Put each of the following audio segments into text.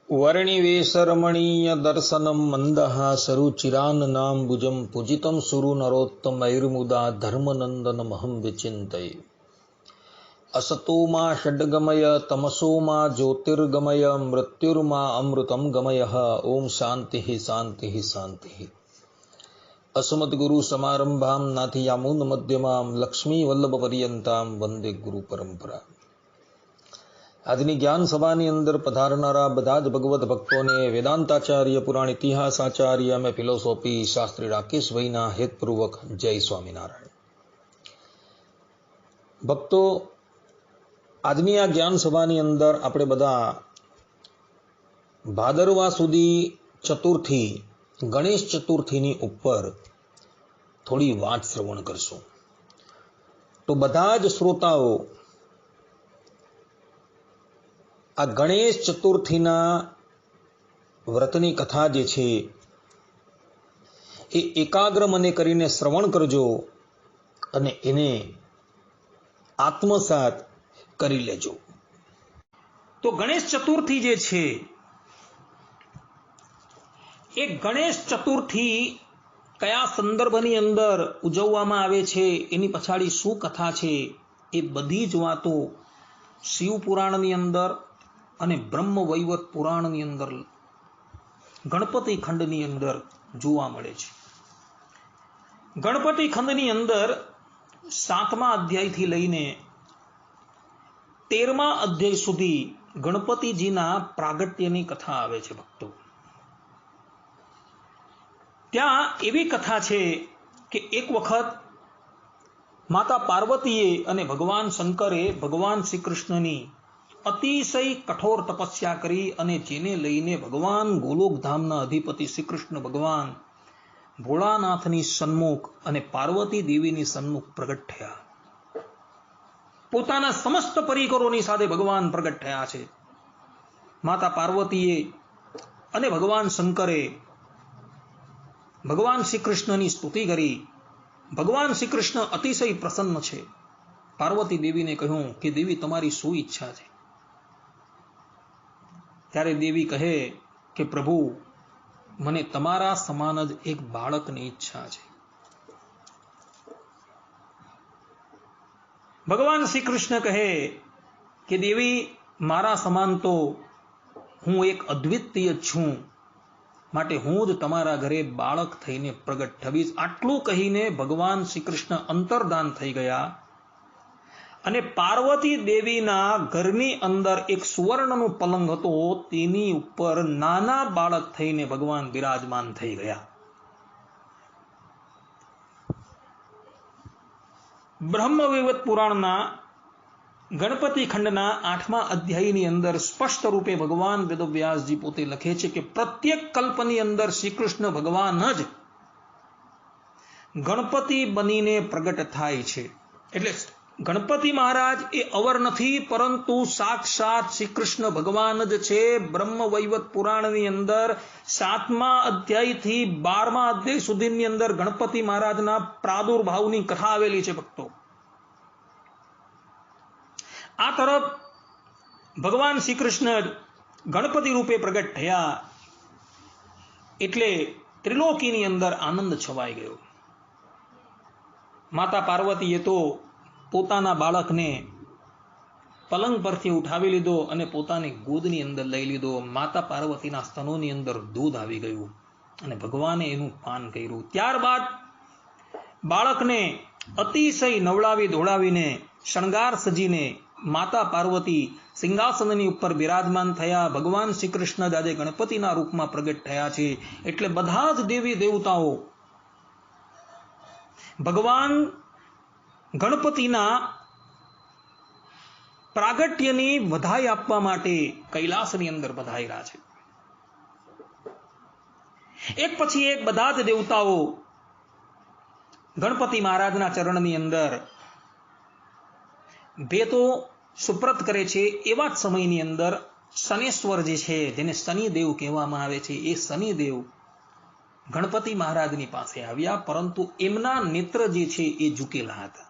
वर्णिवेशरमणीय दर्शनं मन्दहासरुचिरान्नाम्बुजं पूजितं सुरनरोत्तमैर्मुदा धर्मनन्दनमहं विचिन्तये। असतो मा षड्गमय तमसो मा ज्योतिर्गमय मृत्युर्मा अमृतं गमयः। ओम शान्तिः शान्तिः शान्तिः। अस्मद्गुरुसमारम्भां नाथयामुनमध्यमां लक्ष्मीवल्लभपर्यन्तां वन्दे गुरुपरम्परा। આજની જ્ઞાન સભાની અંદર પધારનારા બધા જ ભગવત ભક્તોને વેદાંતાચાર્ય પુરાણ ઇતિહાસાચાર્ય અને ફિલોસોફી શાસ્ત્રી રાકેશભાઈના હેતપૂર્વક જય સ્વામિનારાયણ। ભક્તો, આજની આ જ્ઞાન સભાની અંદર આપણે બધા ભાદરવા સુધી ચતુર્થી ગણેશ ચતુર્થીની ઉપર થોડી વાત શ્રવણ કરશું। તો બધા જ શ્રોતાઓ આ ગણેશ ચતુર્થીના વ્રતની કથા જે છે એ એકાગ્ર મને કરીને શ્રવણ કરજો અને એને આત્મસાત કરી લેજો। તો ગણેશ ચતુર્થી જે છે એ ગણેશ ચતુર્થી કયા સંદર્ભની અંદર ઉજવવામાં આવે છે, એની પછાડી શું કથા છે, એ બધી જ વાતો શિવ પુરાણની અંદર અને બ્રહ્મ વૈવર્ત પુરાણની અંદર ગણપતિ ખંડની અંદર જોવા મળે છે। ગણપતિ ખંડની અંદર 7મા અધ્યાયથી લઈને 13મા અધ્યાય સુધી ગણપતિજીના પ્રાગટ્યની કથા આવે છે। ભક્તો, ત્યાં એવી કથા છે કે એક વખત માતા પાર્વતીએ અને ભગવાન શંકરે ભગવાન શ્રી કૃષ્ણની અતિશય કઠોર તપસ્યા કરી અને જેને લઈને ભગવાન ગોલોકધામના અધિપતિ શ્રી કૃષ્ણ ભગવાન ભોળાનાથની સન્મુખ અને પાર્વતી દેવીની સન્મુખ પ્રગટ થયા। પોતાના સમસ્ત પરિકરોની સાથે ભગવાન પ્રગટ થયા છે। માતા પાર્વતીએ અને ભગવાન શંકરે ભગવાન શ્રી કૃષ્ણની સ્તુતિ કરી। ભગવાન શ્રી કૃષ્ણ અતિશય પ્રસન્ન છે। પાર્વતી દેવીને કહ્યું કે દેવી, તમારી શું ઈચ્છા છે? ત્યારે દેવી કહે કે પ્રભુ, મને તમારા સમાન જ એક બાળકની ઈચ્છા છે। ભગવાન શ્રી કૃષ્ણ કહે કે દેવી, મારા સમાન તો હું એક અદ્વિતીય છું, માટે હું જ તમારા ઘરે બાળક થઈને પ્રગટ થઈશ। આટલું કહીને ભગવાન શ્રી કૃષ્ણ અંતર્ધાન થઈ ગયા અને પાર્વતી દેવીના ઘરની અંદર એક સુવર્ણનું પલંગ હતો, તેની ઉપર નાના બાળક થઈને ભગવાન બિરાજમાન થઈ ગયા। બ્રહ્મ વૈવર્ત પુરાણના ગણપતિ ખંડના 8મા અધ્યાયની અંદર સ્પષ્ટ રૂપે ભગવાન વેદવ્યાસજી પોતે લખે છે કે પ્રત્યેક કલ્પની અંદર શ્રી કૃષ્ણ ભગવાન જ ગણપતિ બનીને પ્રગટ થાય છે। એટલે ગણપતિ મહારાજ એ અવર નથી, પરંતુ સાક્ષાત શ્રી કૃષ્ણ ભગવાન જ છે। બ્રહ્મ વૈવર્ત પુરાણની અંદર 7મા અધ્યાયથી 12મા અધ્યાય સુધીની અંદર ગણપતિ મહારાજના પ્રાદુર્ભાવની કથા આવેલી છે। ભક્તો, આ તરફ ભગવાન શ્રી કૃષ્ણ ગણપતિ રૂપે પ્રગટ થયા એટલે ત્રિલોકીની અંદર આનંદ છવાઈ ગયો। માતા પાર્વતીએ તો પોતાના બાળકને પલંગ પરથી ઉઠાવી લીધો અને પોતાની ગોદની અંદર લઈ લીધો। માતા પાર્વતીના સ્તનોની અંદર દૂધ આવી ગયું અને ભગવાને એનું પાન કર્યું। ત્યારબાદ બાળકને અતિશય નવડાવી ધોળાવીને શણગાર સજીને માતા પાર્વતી સિંહાસનની ઉપર બિરાજમાન થયા। ભગવાન શ્રી કૃષ્ણ આજે ગણપતિના રૂપમાં પ્રગટ થયા છે। એટલે બધા જ દેવી દેવતાઓ ભગવાન ગણપતિના પ્રાગટ્યની વધાઈ આપવા માટે કૈલાસની અંદર પધાર્યા છે। એક પછી એક બધા જ દેવતાઓ ગણપતિ મહારાજના ચરણની અંદર ભેટો સુપ્રત કરે છે। એવા જ સમયની અંદર શનેશ્વર જે છે, જેને શનિદેવ કહેવામાં આવે છે, એ શનિદેવ ગણપતિ મહારાજની પાસે આવ્યા, પરંતુ એમના નેત્ર જે છે એ ઝૂકેલા હતા।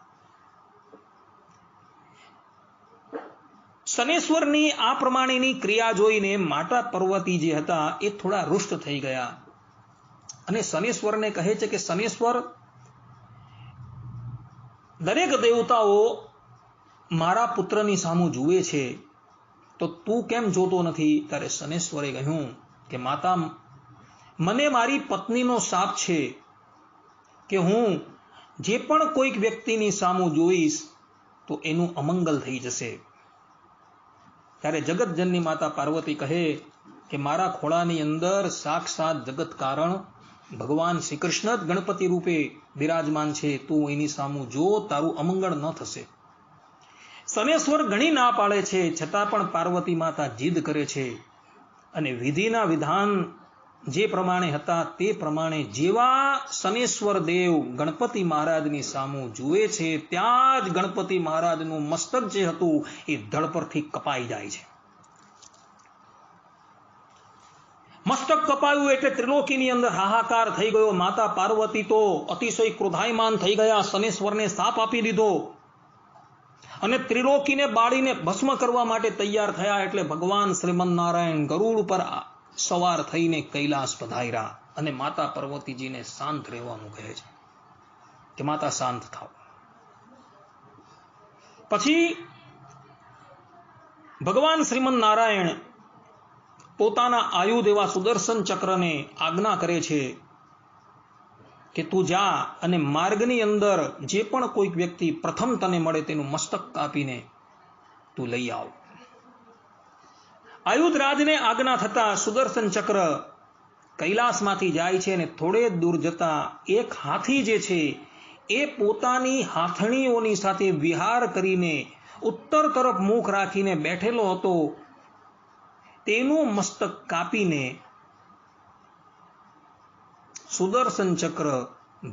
શનેશ્વરની આ પ્રમાણેની ક્રિયા જોઈને માતા પાર્વતી જે હતા એ થોડા રૂષ્ટ થઈ ગયા અને શનેશ્વરને કહે છે કે શનેશ્વર, દરેક દેવતાઓ મારા પુત્રની સામું જુએ છે, તો તું કેમ જોતો નથી? ત્યારે શનેશ્વરે કહ્યું કે માતા, મને મારી પત્નીનો શાપ છે કે હું જે પણ કોઈક વ્યક્તિની સામું જોઈશ તો એનું અમંગલ થઈ જશે. ત્યારે જગતજનની માતા પાર્વતી કહે કે મારા ખોળાની અંદર સાક્ષાત જગત કારણ ભગવાન શ્રી કૃષ્ણ જ ગણપતિ રૂપે બિરાજમાન છે, તું એની સામું જો, તારું અમંગળ ન થશે. શનેશ્વર ઘણી ના પાડે છે, છતાં પણ પાર્વતી માતા જીદ કરે છે અને વિધિના વિધાન જે પ્રમાણે હતા તે પ્રમાણે જેવા શનેશ્વર દેવ ગણપતિ મહારાજની સામું જુએ છે ત્યાં જ ગણપતિ મહારાજનું મસ્તક જે હતું એ ધડ પરથી કપાઈ જાય છે. મસ્તક કપાયું એટલે ત્રિલોકીની અંદર હાહાકાર થઈ ગયો. માતા પાર્વતી તો અતિશય ક્રોધાયમાન થઈ ગયા, શનેશ્વરને શાપ આપી દીધો અને ત્રિલોકીને બાળીને ભસ્મ કરવા માટે તૈયાર થયા. એટલે ભગવાન શ્રીમન નારાયણ ગરુડ પર સવાર થઈને કૈલાસ પધાર્યા અને માતા પાર્વતીજીને શાંત રહેવાનું કહે છે કે માતા શાંત થાઓ. પછી ભગવાન શ્રીમન નારાયણ પોતાના આયુધ એવા સુદર્શન ચક્રને આજ્ઞા કરે છે કે તું જા અને માર્ગની અંદર જે પણ કોઈક વ્યક્તિ પ્રથમ તને મળે તેનું મસ્તક કાપીને તું લઈ આવ. આયુધરાજને આજ્ઞા થતા સુદર્શન ચક્ર કૈલાસમાંથી જાય છે અને થોડે દૂર જતા એક હાથી જે છે એ પોતાની હાથણીઓની સાથે વિહાર કરીને ઉત્તર તરફ મુખ રાખીને બેઠેલો હતો. તેનું મસ્તક કાપીને સુદર્શન ચક્ર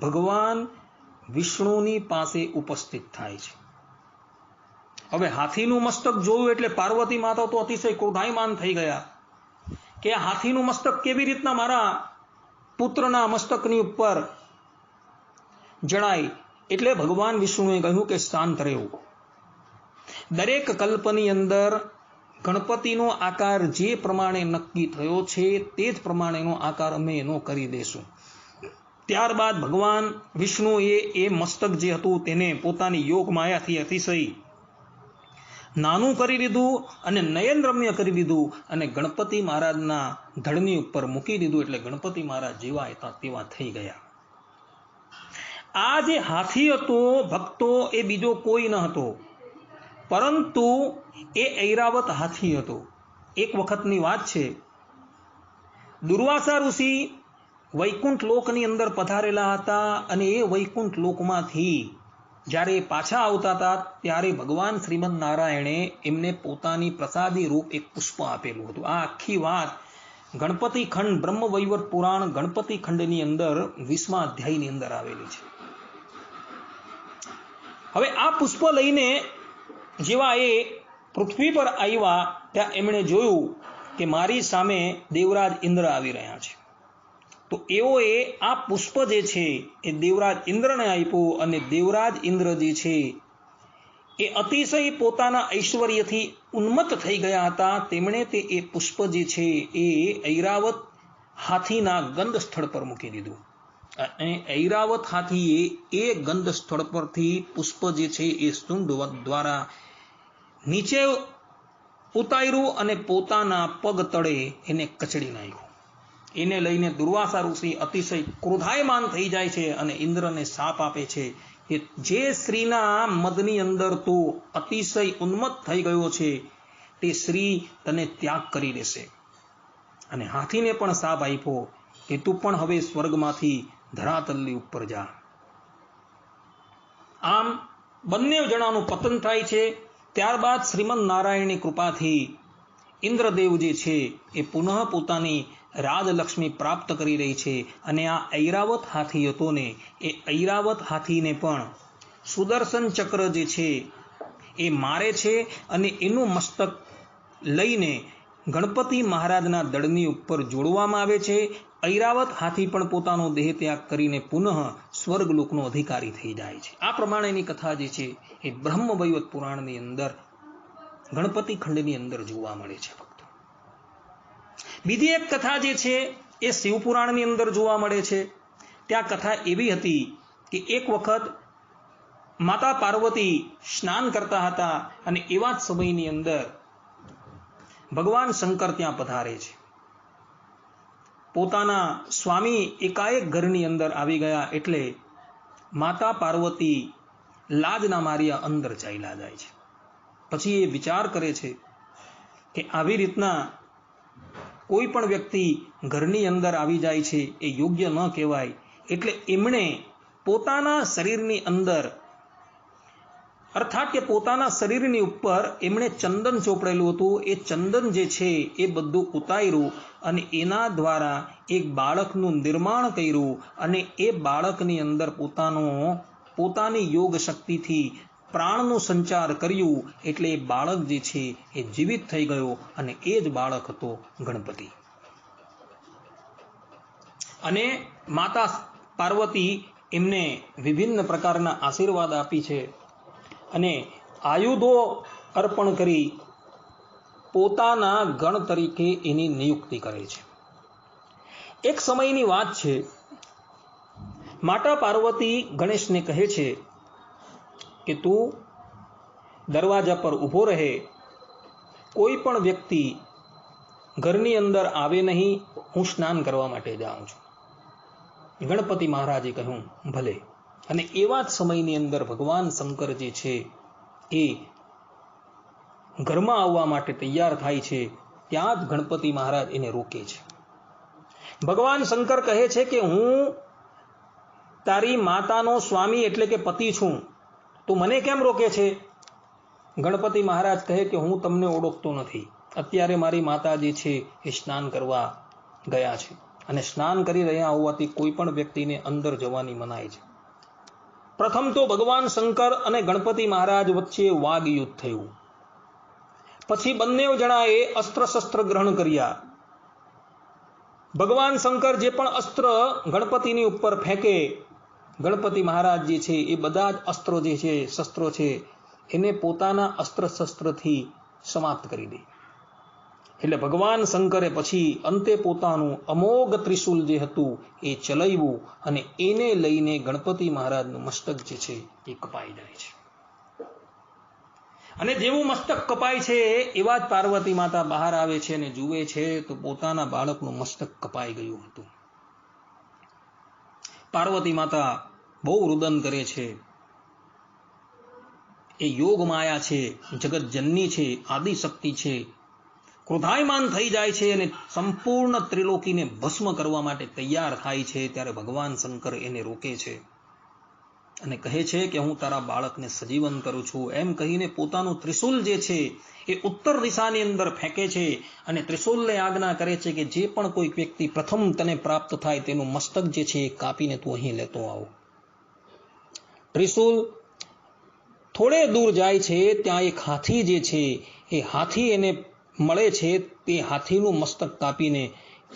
ભગવાન વિષ્ણુની પાસે ઉપસ્થિત થાય છે. હવે હાથીનું મસ્તક જોયું એટલે પાર્વતી માતા તો અતિશય ક્રોધાયમાન થઈ ગયા કે આ હાથીનું મસ્તક કેવી રીતના મારા પુત્રના મસ્તકની ઉપર જણાય. એટલે ભગવાન વિષ્ણુએ કહ્યું કે શાંત રહેવું. દરેક કલ્પની અંદર ગણપતિનો આકાર જે પ્રમાણે નક્કી થયો છે તે જ પ્રમાણેનો આકાર અમે એનો કરી દેશું. ત્યારબાદ ભગવાન વિષ્ણુએ એ મસ્તક જે હતું તેને પોતાની યોગ માયાથી અતિશય નાનું કરી દીધું અને નયનરમ્ય કરી દીધું અને ગણપતિ મહારાજના ધડની ઉપર મૂકી દીધું. એટલે ગણપતિ મહારાજ જેવા હતા તેવા થઈ ગયા. આ જે હાથી હતો ભક્તો એ બીજો કોઈ ન હતો, પરંતુ એ ઐરાવત હાથી હતો. એક વખતની વાત છે, દુર્વાસા ઋષિ વૈકુંઠ લોકની અંદર પધારેલા હતા અને એ વૈકુંઠ લોકમાંથી જ્યારે પાછા આવતા હતા ત્યારે ભગવાન શ્રીમદ નારાયણે એમને પોતાની પ્રસાદી રૂપ એક પુષ્પ આપેલું હતું. આ આખી વાત ગણપતિ ખંડ બ્રહ્મવૈવર્ત પુરાણ ગણપતિ ખંડની અંદર 20મા અધ્યાયની અંદર આવેલી છે. હવે આ પુષ્પ લઈને જેવા એ પૃથ્વી પર આવ્યા ત્યાં એમણે જોયું કે મારી સામે દેવરાજ ઇન્દ્ર આવી રહ્યા છે. તો એઓએ આ પુષ્પ જે છે એ દેવરાજ ઇન્દ્રને આપ્યું અને દેવરાજ ઇન્દ્ર જે છે એ અતિશય પોતાના ઐશ્વર્યથી ઉન્મત્ત થઈ ગયા હતા. તેમણે તે એ પુષ્પ જે છે એ ઐરાવત હાથીના ગંધ સ્થળ પર મૂકી દીધું અને ઐરાવત હાથીએ એ ગંધ સ્થળ પરથી પુષ્પ જે છે એ શુંડ દ્વારા નીચે ઉતાર્યું અને પોતાના પગ તળે એને કચડી નાખ્યું. એને લઈને દુર્વાસા ઋષિ અતિશય ક્રોધાયમાન થઈ જાય છે અને ઇન્દ્રને શાપ આપે છે કે જે સ્ત્રીના મદની અંદર તું અતિશય ઉન્મત્ત થઈ ગયો છે તે સ્ત્રી તને ત્યાગ કરી દેશે. અને હાથીને પણ શાપ આપ્યો કે તું પણ હવે સ્વર્ગમાંથી ધરાતલની ઉપર જા. આમ બંને જણાનું પતન થાય છે. ત્યારબાદ શ્રીમદ નારાયણની કૃપાથી ઇન્દ્રદેવ જે છે એ પુનઃ પોતાની રાજલક્ષ્મી પ્રાપ્ત કરી રહી છે અને આ ઐરાવત હાથી હતો ને એ ઐરાવત હાથીને પણ સુદર્શન ચક્ર જે છે એ મારે છે અને એનું મસ્તક લઈને ગણપતિ મહારાજના દળની ઉપર જોડવામાં આવે છે. ઐરાવત હાથી પણ પોતાનો દેહ ત્યાગ કરીને પુનઃ સ્વર્ગલોકનો અધિકારી થઈ જાય છે. આ પ્રમાણેની કથા જે છે એ બ્રહ્મવૈવર્ત પુરાણની અંદર ગણપતિ ખંડની અંદર જોવા મળે છે ભક્તો. બીજી એક કથા જે છે એ શિવપુરાણની અંદર જોવા મળે છે. ત્યાં કથા એવી હતી કે એક વખત માતા પાર્વતી સ્નાન કરતા હતા અને એવા જ સમયની અંદર ભગવાન શંકર ત્યાં પધારે છે. પોતાના સ્વામી એકાએક ઘરની અંદર આવી ગયા એટલે માતા પાર્વતી લાજના માર્યા અંદર ચાલ્યા જાય છે. પછી એ વિચાર કરે છે કે આવી રીતના કોઈ પણ વ્યક્તિ ઘરની અંદર આવી જાય છે એ યોગ્ય ન કહેવાય. એટલે એમણે પોતાના શરીરની અંદર અર્થાત કે પોતાના શરીરની ઉપર એમણે ચંદન ચોપડેલું હતું. એ ચંદન જે છે એ બધું ઉતાર્યું અને એના દ્વારા એક બાળકનું નિર્માણ કર્યું અને એ બાળકની અંદર પોતાની યોગ શક્તિથી પ્રાણનો સંચાર કર્યું. એટલે એ બાળક જે છે એ જીવિત થઈ ગયો અને એ જ બાળક હતો ગણપતિ. અને માતા પાર્વતી એમને વિભિન્ન પ્રકારના આશીર્વાદ આપી છે અને આયુધો અર્પણ કરી પોતાના ગણ તરીકે એની નિયુક્તિ કરે છે. એક સમયની વાત છે, માતા પાર્વતી ગણેશને કહે છે કે તું દરવાજા પર ઊભો રહે, કોઈ પણ વ્યક્તિ ઘરની અંદર આવે નહીં, હું સ્નાન કરવા માટે જાઉં છું. ગણપતિ મહારાજે કહ્યું ભલે. અને એવા જ સમયની અંદર ભગવાન શંકર જે છે એ ઘરમાં આવવા માટે તૈયાર થાય છે. ત્યાં જ ગણપતિ મહારાજ એને રોકે છે. ભગવાન શંકર કહે છે કે હું તારી માતાનો સ્વામી એટલે કે પતિ છું, તું મને કેમ રોકે છે? ગણપતિ મહારાજ કહે કે હું તમને ઓળખતો નથી. અત્યારે મારી માતા જે છે એ સ્નાન કરવા ગયા છે અને સ્નાન કરી રહ્યા હોવાથી કોઈ પણ વ્યક્તિને અંદર જવાની મનાઈ છે. પ્રથમ તો ભગવાન શંકર અને ગણપતિ મહારાજ વચ્ચે વાગ યુદ્ધ થયું. પછી બંને જણાએ અસ્ત્ર શસ્ત્ર ગ્રહણ કર્યા. ભગવાન શંકર જે પણ અસ્ત્ર ગણપતિની ઉપર ફેંકે, ગણપતિ મહારાજ જે છે એ બધા જ અસ્ત્રો જે છે, શસ્ત્રો છે, એને પોતાના અસ્ત્ર શસ્ત્રથી સમાપ્ત કરી દે. એટલે ભગવાન શંકરે પછી અંતે પોતાનું અમોઘ ત્રિશૂલ જે હતું એ ચલાવ્યું અને એને લઈને ગણપતિ મહારાજનું મસ્તક જે છે એ કપાઈ જાય છે. અને જેવું મસ્તક કપાય છે એવા જ પાર્વતી માતા બહાર આવે છે અને જુએ છે તો પોતાના બાળકનું મસ્તક કપાઈ ગયું હતું. પાર્વતી માતા બહુ રુદન કરે છે. એ યોગ માયા છે, જગત જનની છે, આદિશક્તિ છે. ક્રોધાયમાન થઈ જાય છે અને સંપૂર્ણ ત્રિલોકીને ભસ્મ કરવા માટે તૈયાર થાય છે. ત્યારે ભગવાન શંકર એને રોકે છે અને કહે છે કે હું તારા બાળકને સજીવન કરું છું. એમ કહીને પોતાનું ત્રિશૂલ જે છે એ ઉત્તર દિશાની અંદર ફેંકે છે અને ત્રિશૂલને આજ્ઞા કરે છે કે જે પણ કોઈ વ્યક્તિ પ્રથમ તને પ્રાપ્ત થાય તેનું મસ્તક જે છે એ કાપીને તું અહીં લેતો આવો. ત્રિશૂલ થોડે દૂર જાય છે, ત્યાં એક હાથી જે છે એ હાથી એને મળે છે. તે હાથીનું મસ્તક કાપીને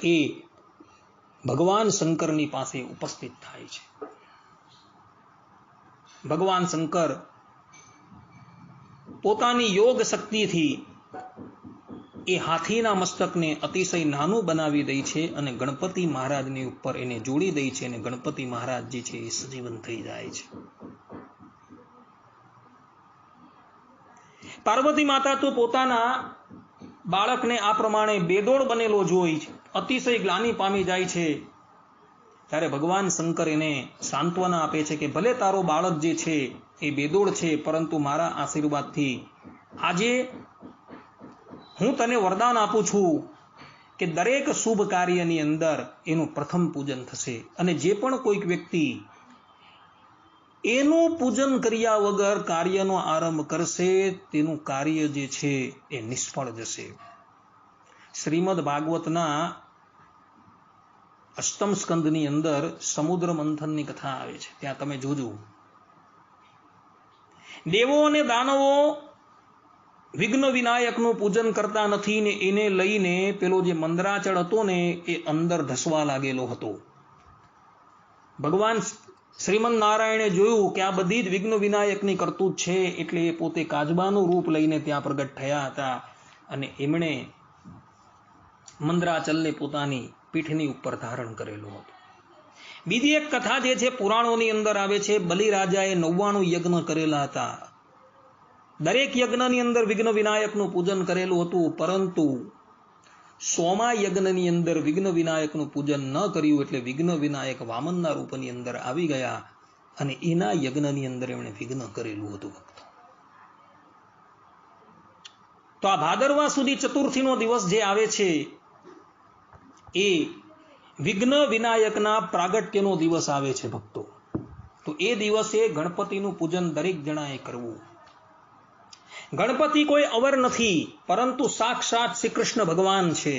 એ ભગવાન શંકરની પાસે ઉપસ્થિત થાય છે. ભગવાન શંકર પોતાની યોગ શક્તિથી એ હાથીના મસ્તકને અતિશય નાનું બનાવી દે છે અને ગણપતિ મહારાજની ઉપર એને જોડી દે છે અને ગણપતિ મહારાજ જે છે એ સજીવન થઈ જાય છે. પાર્વતી માતા તો પોતાના બાળકને આ પ્રમાણે બેદોડ બનેલો જોઈ અતિશય ગ્લાનિ પામી જાય છે. ત્યારે ભગવાન શંકર એને સાંત્વના આપે છે કે ભલે તારો બાળક જે છે એ બેદોડ છે, પરંતુ મારા આશીર્વાદથી આજે હું તને વરદાન આપું છું કે દરેક શુભ કાર્યની અંદર એનું પ્રથમ પૂજન થશે અને જે પણ કોઈક વ્યક્તિ એનું પૂજન કર્યા વગર કાર્યનો આરંભ કરશે તેનું કાર્ય જે છે એ નિષ્ફળ જશે. શ્રીમદ ભાગવતના અષ્ટમ સ્કંદની અંદર સમુદ્ર મંથનની કથા આવે છે. ત્યાં તમે જોજો, દેવો અને દાનવો વિઘ્ન વિનાયકનું પૂજન કરતા નથી ને એને લઈને પેલો જે મંદરાચળ હતો ને એ અંદર ધસવા લાગેલો હતો. ભગવાન શ્રીમદ નારાયણે જોયું કે આ બધી જ વિઘ્ન વિનાયકની કરતૂત છે, એટલે એ પોતે કાજબાનું રૂપ લઈને ત્યાં પ્રગટ થયા હતા અને એમણે મંદરાચલને પોતાની પીઠની ઉપર ધારણ કરેલું હતું. બીજી એક કથા જે છે પુરાણોની અંદર આવે છે, બલિરાજાએ 99 યજ્ઞ કરેલા હતા. દરેક યજ્ઞની અંદર વિઘ્ન વિનાયકનું પૂજન કરેલું હતું, પરંતુ 100મા યજ્ઞની અંદર વિઘ્ન વિનાયકનું પૂજન ન કર્યું, એટલે વિઘ્ન વિનાયક વામનના રૂપની અંદર આવી ગયા અને એના યજ્ઞની અંદર એમણે વિઘ્ન કરેલું હતું. તો આ ભાદરવા સુધી ચતુર્થીનો દિવસ જે આવે છે એ વિઘ્ન વિનાયકના પ્રાગટ્યનો દિવસ આવે છે ભક્તો. તો એ દિવસે ગણપતિનું પૂજન દરેક જણાએ કરવું. ગણપતિ કોઈ અવર નથી, પરંતુ સાક્ષાત શ્રી કૃષ્ણ ભગવાન છે.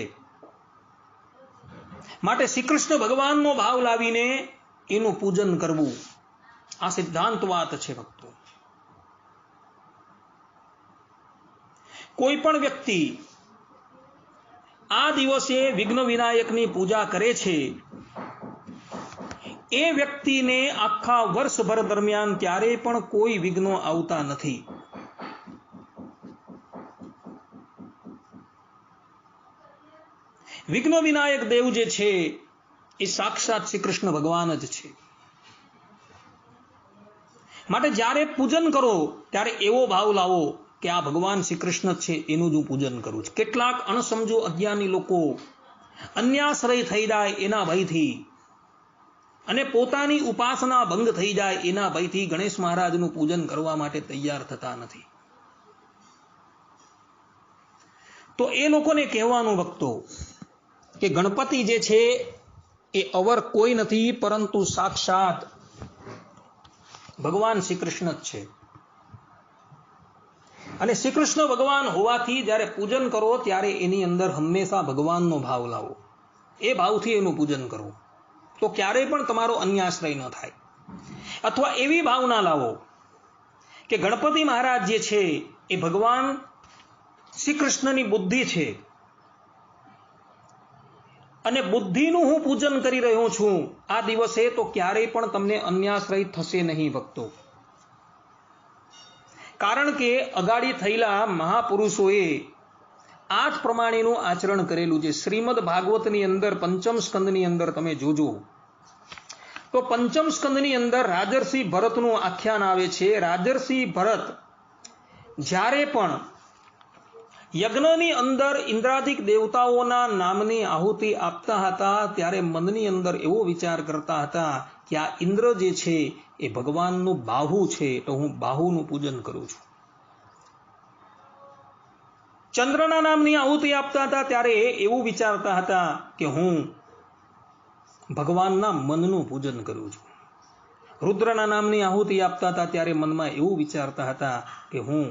માટે શ્રી કૃષ્ણ ભગવાનનો ભાવ લાવીને એનું પૂજન કરવું, આ સિદ્ધાંત વાત છે ભક્તો. કોઈ પણ વ્યક્તિ આ દિવસે વિઘ્ન વિનાયકની પૂજા કરે છે, એ વ્યક્તિને આખા વર્ષભર દરમિયાન ક્યારેય પણ કોઈ વિઘ્નો આવતા નથી. વિઘ્ન વિનાયક દેવ જે છે એ સાક્ષાત શ્રી કૃષ્ણ ભગવાન જ છે. માટે જ્યારે પૂજન કરો ત્યારે એવો ભાવ લાવો કે આ ભગવાન શ્રી કૃષ્ણ છે, એનું જ હું પૂજન કરું છું. કેટલાક અણસમજો અજ્ઞાની લોકો અન્યાશ્રય થઈ જાય એના ભયથી અને પોતાની ઉપાસના ભંગ થઈ જાય એના ભયથી ગણેશ મહારાજનું પૂજન કરવા માટે તૈયાર થતા નથી. તો એ લોકોને કહેવાનું ભક્તો કે ગણપતિ જે છે એ અવર કોઈ નથી, પરંતુ સાક્ષાત ભગવાન શ્રી કૃષ્ણ જ છે. અને શ્રી કૃષ્ણ ભગવાન હોવાથી જ્યારે પૂજન કરો ત્યારે એની અંદર હંમેશા ભગવાનનો ભાવ લાવો, એ ભાવથી એનું પૂજન કરવું. તો ક્યારેય પણ તમારો અન્યાશ્રય ન થાય. અથવા એવી ભાવના લાવો કે ગણપતિ મહારાજ જે છે એ ભગવાન શ્રી કૃષ્ણની બુદ્ધિ છે અને બુદ્ધિનું હું પૂજન કરી રહ્યો છું આ દિવસે, તો ક્યારેય પણ તમને અન્યાશ્રય થશે નહીં ભક્તો. કારણ કે અગાડી થયેલા મહાપુરુષોએ આ જ પ્રમાણેનું આચરણ કરેલું છે. શ્રીમદ ભાગવતની અંદર પંચમ સ્કંદની અંદર તમે જોજો તો પંચમ સ્કંદની અંદર રાજર્ષિ ભરતનું આખ્યાન આવે છે. રાજર્ષિ ભરત જ્યારે પણ યજ્ઞની અંદર ઇન્દ્રાદિક દેવતાઓના નામની આહુતિ આપતા હતા ત્યારે મનની અંદર એવો વિચાર કરતા હતા કે આ ઇન્દ્ર જે છે એ ભગવાનનું બાહુ છે, તો હું બાહુનું પૂજન કરું છું. ચંદ્રના નામની આહુતિ આપતા હતા ત્યારે એવું વિચારતા હતા કે હું ભગવાનના મનનું પૂજન કરું છું. રુદ્રના નામની આહુતિ આપતા હતા ત્યારે મનમાં એવું વિચારતા હતા કે હું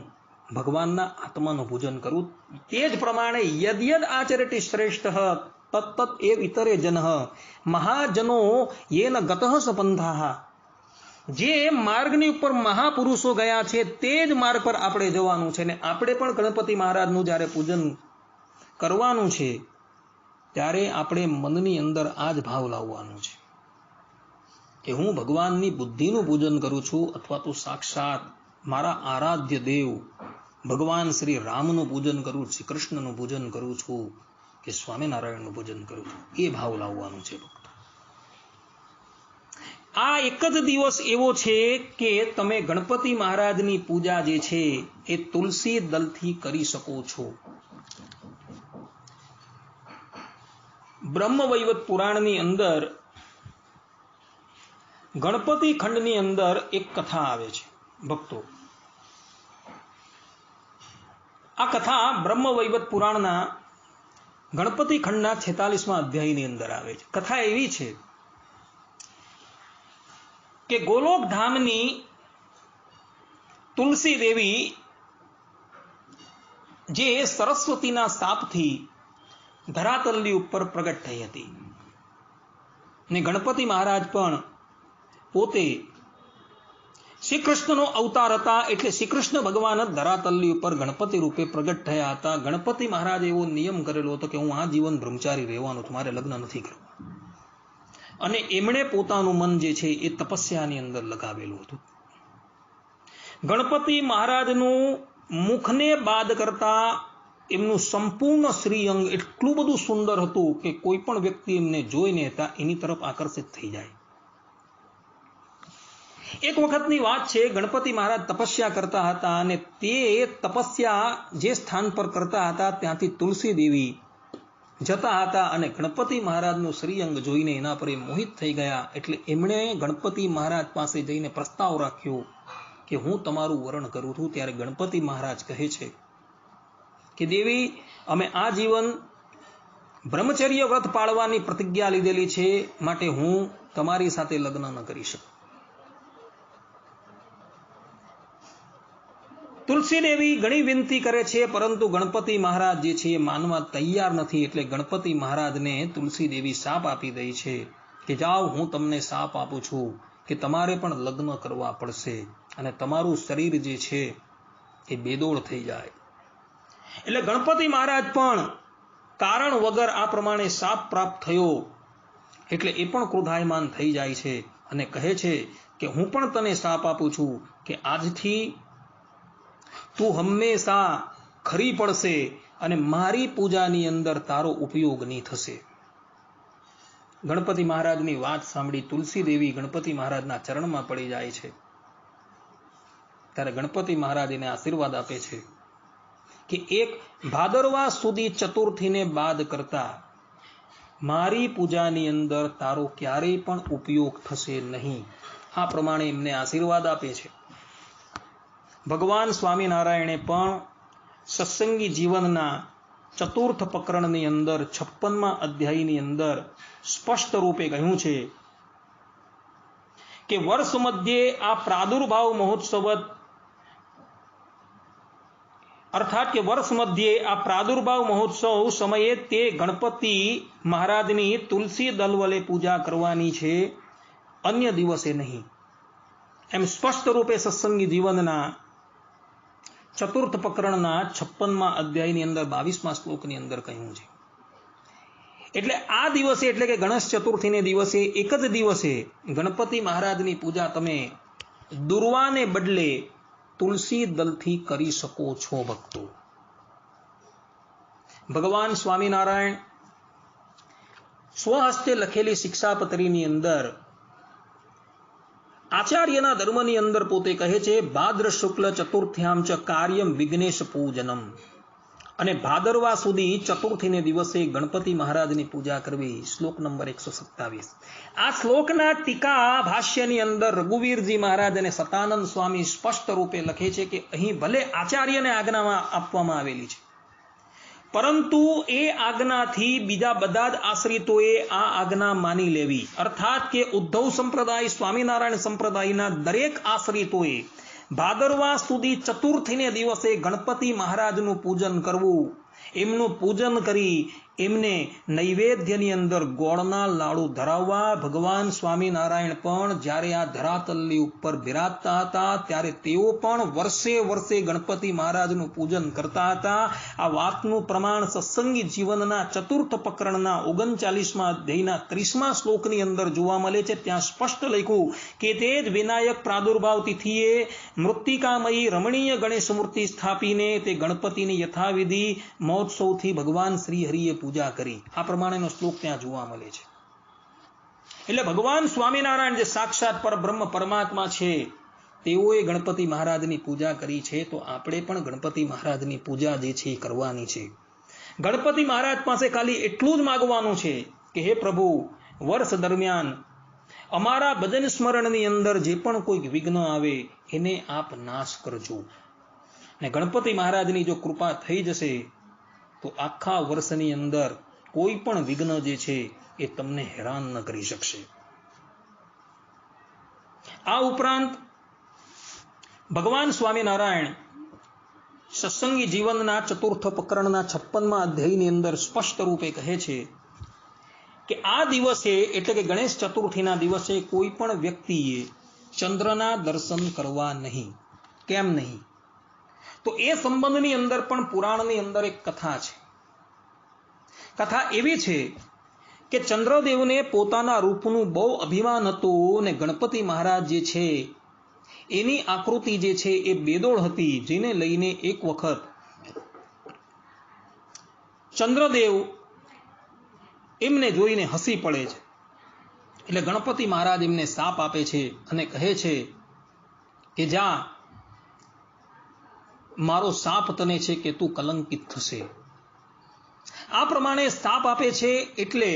ભગવાનના આત્માનું પૂજન કરું. તે જ પ્રમાણે યદ્યદ આચરતિ શ્રેષ્ઠ તત્તત એવ ઇતરે જનઃ મહાજનો યેન ગતઃ સપંથાઃ. જે માર્ગની ઉપર મહાપુરુષો ગયા છે તે જ માર્ગ પર આપણે જવાનું છે. ને આપણે પણ ગણપતિ મહારાજનું જ્યારે પૂજન કરવાનું છે ત્યારે આપણે મનની અંદર આ જ ભાવ લાવવાનું છે કે હું ભગવાનની બુદ્ધિનું પૂજન કરું છું, અથવા તો સાક્ષાત મારા આરાધ્ય દેવ ભગવાન શ્રી રામનું પૂજન કરું, શ્રી કૃષ્ણનું પૂજન કરું છું, કે સ્વામિનારાયણનું પૂજન કરું છું. એ ભાવ લાવવાનું છે. આ એક જ દિવસ એવો છે કે તમે ગણપતિ મહારાજની પૂજા જે છે એ તુલસી દલથી કરી શકો છો. બ્રહ્મવૈવત પુરાણની અંદર ગણપતિ ખંડની અંદર એક કથા આવે છે ભક્તો. આ કથા બ્રહ્મવૈવત પુરાણના ગણપતિ ખંડના 46મા અધ્યાયની અંદર આવે છે. કથા એવી છે કે ગોલોક ધામની તુલસી દેવી જે સરસ્વતીના શાપથી ધરાતલની ઉપર પ્રગટ થઈ હતી, ને ગણપતિ મહારાજ પણ પોતે શ્રી કૃષ્ણનો અવતાર હતા, એટલે શ્રી કૃષ્ણ ભગવાન જ ધરાતલની ઉપર ગણપતિ રૂપે પ્રગટ થયા હતા. ગણપતિ મહારાજ એવો નિયમ કરેલો હતો કે હું આ જીવન બ્રહ્મચારી રહેવાનું છું, મારે લગ્ન નથી કરવા. અને એમણે પોતાનું મન જે છે એ તપસ્યાની અંદર લગાવેલું હતું. ગણપતિ મહારાજનું મુખને બાદ કરતા એમનું સંપૂર્ણ શ્રીઅંગ એટલું બધું સુંદર હતું કે કોઈ પણ વ્યક્તિ એમને જોઈને એની તરફ આકર્ષિત થઈ જાય. એક વખતની વાત છે, ગણપતિ મહારાજ તપસ્યા કરતા હતા અને તે તપસ્યા જે સ્થાન પર કરતા હતા ત્યાંથી તુલસી દેવી જતા હતા અને ગણપતિ મહારાજનું શ્રીઅંગ જોઈને એના પર મોહિત થઈ ગયા. એટલે એમણે ગણપતિ મહારાજ પાસે જઈને પ્રસ્તાવ રાખ્યો કે હું તમારું વરણ કરું છું. ત્યારે ગણપતિ મહારાજ કહે છે કે દેવી, અમે આ જીવન બ્રહ્મચર્ય વ્રત પાળવાની પ્રતિજ્ઞા લીધેલી છે, માટે હું તમારી સાથે લગ્ન ન કરી શકું. તુલસી દેવી ઘણી વિનંતી કરે છે, પરંતુ ગણપતિ મહારાજ જે છે એ માનવા તૈયાર નથી. એટલે ગણપતિ મહારાજને તુલસી દેવી શાપ આપી દે છે કે જાઓ, હું તમને શાપ આપું છું કે તમારે પણ લગ્ન કરવા પડશે અને તમારું શરીર જે છે એ બેદોળ થઈ જાય. એટલે ગણપતિ મહારાજ પણ કારણ વગર આ પ્રમાણે શાપ પ્રાપ્ત થયો. એટલે એ પણ ક્રોધાયમાન થઈ જાય છે અને કહે છે કે હું પણ તને શાપ આપું છું કે આજથી તું હંમેશા ખરી પડશે અને મારી પૂજાની અંદર તારો ઉપયોગ નહીં થશે. ગણપતિ મહારાજની વાત સાંભળી તુલસી દેવી ગણપતિ મહારાજના ચરણમાં પડી જાય છે. ત્યારે ગણપતિ મહારાજ એને આશીર્વાદ આપે છે કે એક ભાદરવા સુધી ચતુર્થીને બાદ કરતા મારી પૂજાની અંદર તારો ક્યારેય પણ ઉપયોગ થશે નહીં. આ પ્રમાણે એમને આશીર્વાદ આપે છે. ભગવાન સ્વામિનારાયણે પણ સત્સંગી જીવનના ચતુર્થ પ્રકરણની અંદર 56મા અધ્યાયની અંદર સ્પષ્ટ રૂપે કહ્યું છે કે વર્ષ મધ્યે આ પ્રાદુર્ભાવ મહોત્સવ અર્થાત કે વર્ષ મધ્યે આ પ્રાદુર્ભાવ મહોત્સવ સમયે તે ગણપતિ મહારાજની તુલસી દલવલે પૂજા કરવાની છે, અન્ય દિવસે નહીં. એમ સ્પષ્ટ રૂપે સત્સંગી જીવનના ચતુર્થ પ્રકરણના 56મા અધ્યાયની અંદર 22મા શ્લોકની અંદર કહ્યું છે. એટલે આ દિવસે એટલે કે ગણેશ ચતુર્થીને દિવસે એક જ દિવસે ગણપતિ મહારાજની પૂજા તમે દુર્વાને બદલે તુલસી દલથી કરી શકો છો. ભક્તો, ભગવાન સ્વામિનારાયણ સ્વહસ્તે લખેલી શિક્ષાપત્રીની અંદર આચાર્યના ધર્મની અંદર પોતે કહે છે, ભાદ્ર શુક્લ ચતુર્થ્યામ ચ કાર્યમ વિઘ્નેશ પૂજનમ. અને ભાદરવા સુધી ચતુર્થીને દિવસે ગણપતિ મહારાજની પૂજા કરવી. શ્લોક નંબર 127. આ શ્લોકના ટીકા ભાષ્યની અંદર રઘુવીરજી મહારાજ અને સતાનંદ સ્વામી સ્પષ્ટ રૂપે લખે છે કે અહીં ભલે આચાર્યને આજ્ઞા આપવામાં આવેલી છે, પરંતુ એ આજ્ઞાથી બીજા બધા જ આશ્રિતોએ આ આજ્ઞા માની લેવી. અર્થાત કે ઉદ્ધવ સંપ્રદાય, સ્વામિનારાયણ સંપ્રદાયના દરેક આશ્રિતોએ ભાદરવા સુધી ચતુર્થીને દિવસે ગણપતિ મહારાજનું પૂજન કરવું. એમનું પૂજન કરી એમને નૈવેદ્યની અંદર ગોળના લાડુ ધરાવવા. ભગવાન સ્વામિનારાયણ પણ જ્યારે આ ધરાતલની ઉપર બિરાજતા હતા ત્યારે તેઓ પણ વર્ષે વર્ષે ગણપતિ મહારાજનું પૂજન કરતા હતા. આ વાતનું પ્રમાણ સત્સંગી જીવનના ચતુર્થ પ્રકરણના 39મા અધ્યાયના 30મા શ્લોકની અંદર જોવા મળે છે. ત્યાં સ્પષ્ટ લખ્યું કે તે જ વિનાયક પ્રાદુર્ભાવ તિથિએ મૃત્તિકામયી રમણીય ગણેશ મૂર્તિ સ્થાપીને તે ગણપતિની યથાવિધિ મહોત્સવથી ભગવાન શ્રી હરિએ પૂજા કરી. આ પ્રમાણેનો શ્લોક ત્યાં જોવા મળે છે. એટલે ભગવાન સ્વામિનારાયણ જે સાક્ષાત પરબ્રહ્મ પરમાત્મા છે, તેઓએ ગણપતિ મહારાજની પૂજા કરી છે, તો આપણે પણ ગણપતિ મહારાજની પૂજા જે છે એ કરવાની છે. ગણપતિ મહારાજ પાસે ખાલી એટલું જ માગવાનું છે કે હે પ્રભુ, વર્ષ દરમિયાન અમારા ભજન સ્મરણની અંદર જે પણ કોઈક વિઘ્ન આવે એને આપ નાશ કરજો. ને ગણપતિ મહારાજની જો કૃપા થઈ જશે તો આખા વર્ષની અંદર કોઈ પણ વિઘ્ન જે છે એ તમને હેરાન ન કરી શકશે. આ ઉપરાંત ભગવાન સ્વામિનારાયણ સત્સંગી જીવનના ચતુર્થ પ્રકરણના 56મા અધ્યાયની અંદર સ્પષ્ટ રૂપે કહે છે કે આ દિવસે એટલે કે ગણેશ ચતુર્થીના દિવસે કોઈ પણ વ્યક્તિએ ચંદ્રના દર્શન કરવા નહીં. કેમ નહીં? તો એ સંબંધની અંદર પણ પુરાણની અંદર એક કથા છે. કથા એવી છે કે ચંદ્રદેવને પોતાના રૂપનું બહુ અભિમાન હતું અને ગણપતિ મહારાજ જે છે એની આકૃતિ જે છે એ બેદોળ હતી, જેને લઈને એક વખત ચંદ્રદેવ એમને જોઈને હસી પડે છે. એટલે ગણપતિ મહારાજ એમને શાપ આપે છે અને કહે છે કે જા, મારો શાપ તને છે કે તું કલંકિત થશે. આ પ્રમાણે શાપ આપે છે. એટલે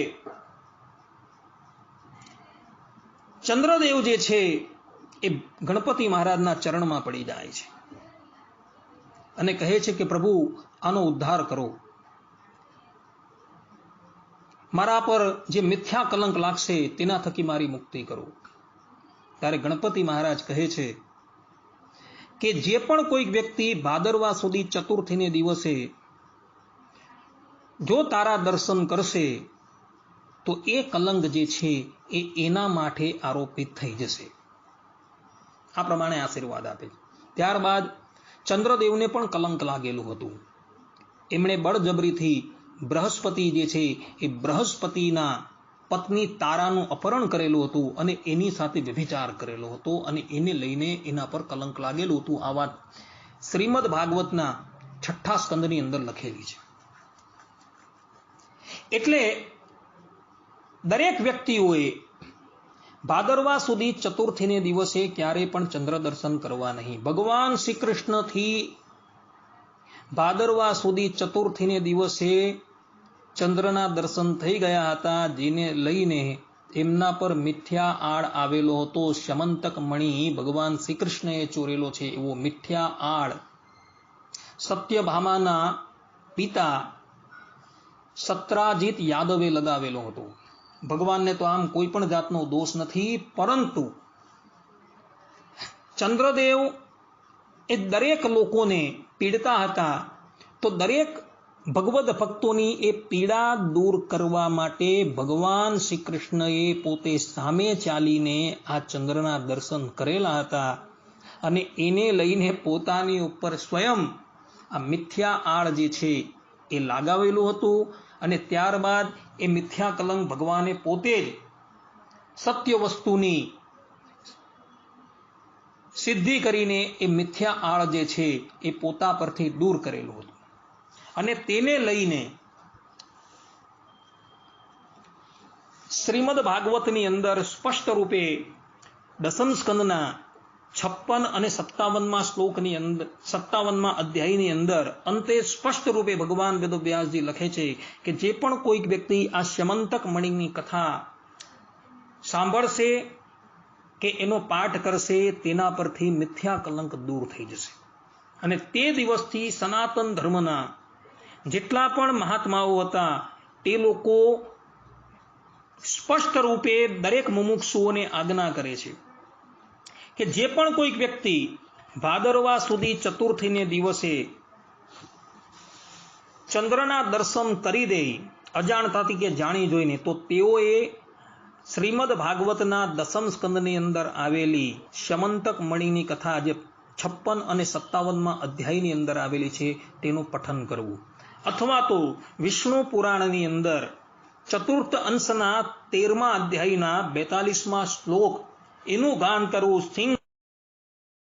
ચંદ્રદેવ જે છે એ ગણપતિ મહારાજના ચરણમાં પડી જાય છે અને કહે છે કે પ્રભુ, આનો ઉદ્ધાર કરો, મારા પર જે મિથ્યા કલંક લાગશે તેના થકી મારી મુક્તિ કરો. ત્યારે ગણપતિ મહારાજ કહે છે કે જે પણ કોઈક વ્યક્તિ ભાદરવા સુધી ચતુર્થીને દિવસે જો તારા દર્શન કરશે તો એ કલંક જે છે એ એના માટે આરોપિત થઈ જશે. આ પ્રમાણે આશીર્વાદ આપે. ત્યારબાદ ચંદ્રદેવને પણ કલંક લાગેલું હતું. એમણે બળજબરીથી બૃહસ્પતિ જે છે એ બૃહસ્પતિના પત્ની તારાનું અપહરણ કરેલું હતું અને એની સાથે વ્યભિચાર કરેલો હતો અને એને લઈને એના પર કલંક લાગેલું હતું. આ વાત શ્રીમદ ભાગવતના 6 સ્કંદની અંદર લખેલી છે. એટલે દરેક વ્યક્તિઓએ ભાદરવા સુધી ચતુર્થીને દિવસે ક્યારે પણ ચંદ્ર દર્શન કરવા નહીં. ભગવાન શ્રી કૃષ્ણથી ભાદરવા સુધી ચતુર્થીને દિવસે ચંદ્રના દર્શન થઈ ગયા હતા, જેને લઈને એમના પર મિથ્યા આડ આવેલો હતો. શ્યમંતક મણિ ભગવાન શ્રી કૃષ્ણએ ચોરેલો છે એવો મિથ્યા આડ સત્યભામાના પિતા સત્રાજીત યાદવે લગાવેલો હતો. ભગવાનને તો આમ કોઈ પણ જાતનો દોષ નથી, પરંતુ ચંદ્રદેવ એ દરેક લોકોને પીડતા હતા. તો દરેક ભગવદ ભક્તોની એ પીડા દૂર કરવા માટે ભગવાન શ્રી કૃષ્ણએ પોતે સામે ચાલીને આ ચંદ્રના દર્શન કરેલા હતા અને એને લઈને પોતાની ઉપર સ્વયં આ મિથ્યા આડ જે છે એ લાગાવેલું હતું. અને ત્યારબાદ એ મિથ્યા કલંક ભગવાને પોતે જ સત્ય વસ્તુની સિદ્ધિ કરીને એ મિથ્યા આળ જે છે એ પોતા પરથી દૂર કરેલું હતું. અને તેને લઈને શ્રીમદ ભાગવતની અંદર સ્પષ્ટ રૂપે 10મ સ્કંદના 56 અને 57માં શ્લોકની અંદર 57માં અધ્યાયની અંદર અંતે સ્પષ્ટ રૂપે ભગવાન વેદવ્યાસજી લખે છે કે જે પણ કોઈક વ્યક્તિ આ શ્યમંતક મણિની કથા સાંભળશે કે એનો પાઠ કરશે, તેના પરથી મિથ્યા કલંક દૂર થઈ જશે. અને તે દિવસથી સનાતન ધર્મના જેટલા પણ મહાત્માઓ હતા તે લોકો સ્પષ્ટ રૂપે દરેક મુમુક્ષુઓને આજ્ઞા કરે છે કે જે પણ કોઈક વ્યક્તિ ભાદરવા સુધી ચતુર્થીને દિવસે ચંદ્રના દર્શન કરી દે અજાણતાથી કે જાણી જોઈને, તો તેઓએ શ્રીમદ ભાગવતના 10મ સ્કંદની અંદર આવેલી શ્યમંતક મણિની કથા જે 56 અને 57માં અધ્યાયની અંદર આવેલી છે તેનું પઠન કરવું, અથવા તો વિષ્ણુ પુરાણની અંદર ચતુર્થ અંશના 13મા અધ્યાયના 42મા શ્લોક એનું ગાન કરવું. સિંહ